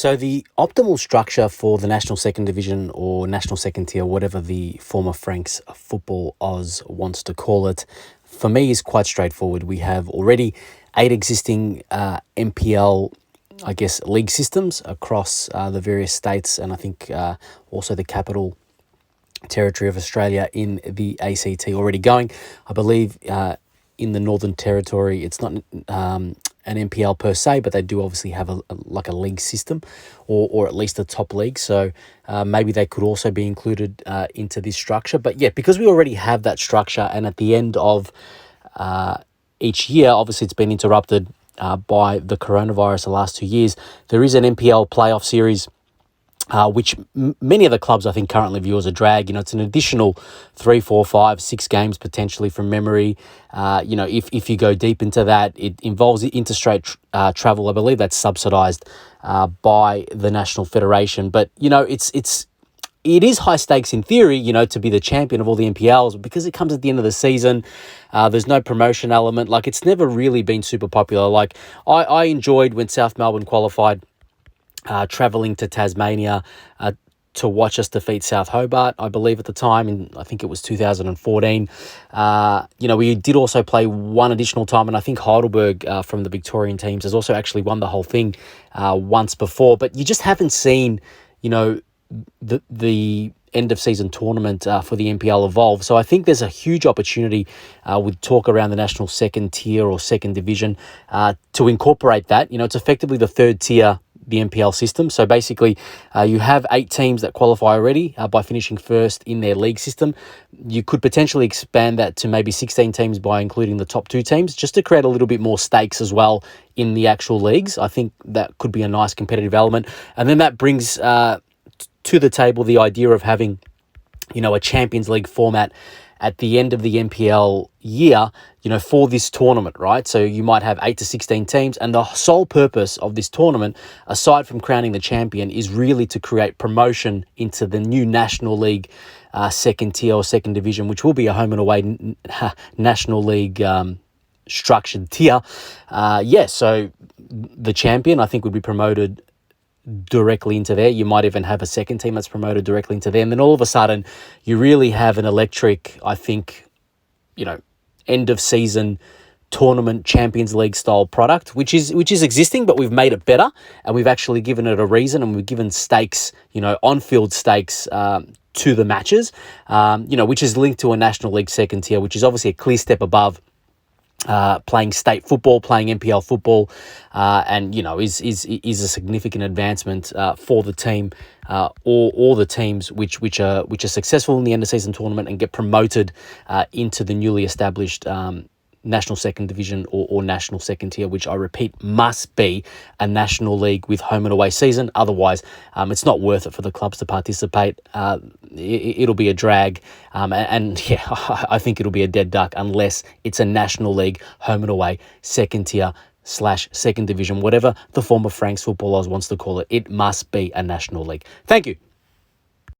So the optimal structure for the National Second Division or National Second Tier, whatever the former Franks Football Oz wants to call it, for me is quite straightforward. We have already 8 existing NPL, league systems across the various states, and I think also the capital territory of Australia in the ACT already going. I believe in the Northern Territory, it's not an NPL per se, but they do obviously have a league system, or at least a top league. So maybe they could also be included into this structure. But yeah, because we already have that structure, and at the end of each year, obviously it's been interrupted by the coronavirus the last 2 years, there is an NPL Playoff Series, which many of the clubs I think currently view as a drag. It's an additional 3, 4, 5, 6 games potentially from memory. If you go deep into that, it involves interstate travel. I believe that's subsidised by the National Federation. But it is high stakes in theory, to be the champion of all the NPLs, because it comes at the end of the season. There's no promotion element. It's never really been super popular. I enjoyed when South Melbourne qualified, travelling to Tasmania to watch us defeat South Hobart, I believe at the time, and I think it was 2014. We did also play one additional time, and I think Heidelberg from the Victorian teams has also actually won the whole thing once before. But you just haven't seen, the end of season tournament for the NPL evolve. So I think there's a huge opportunity with talk around the National Second Tier or Second Division to incorporate that. It's effectively the third tier, the NPL system. So basically, you have 8 teams that qualify already by finishing first in their league system. You could potentially expand that to maybe 16 teams by including the top 2 teams, just to create a little bit more stakes as well in the actual leagues. I think that could be a nice competitive element. And then that brings to the table the idea of having, a Champions League format at the end of the NPL year, for this tournament, right? So you might have 8 to 16 teams, and the sole purpose of this tournament, aside from crowning the champion, is really to create promotion into the new National League Second Tier or Second Division, which will be a home and away National League structured tier. So the champion, I think, would be promoted directly into there. You might even have a second team that's promoted directly into there. And then all of a sudden, you really have an electric, I think, end of season tournament Champions League style product, which is existing, but we've made it better, and we've actually given it a reason, and we've given stakes, on-field stakes to the matches, which is linked to a National League Second Tier, which is obviously a clear step above playing state football, playing NPL football, and is a significant advancement for the team, or the teams which are successful in the end of season tournament and get promoted into the newly established National Second Division or National Second Tier, which I repeat must be a National League with home and away season. Otherwise, it's not worth it for the clubs to participate. It'll be a drag, I think it'll be a dead duck unless it's a National League home and away Second Tier / Second Division, whatever the former Franks Football Oz wants to call it. It must be a National League. Thank you.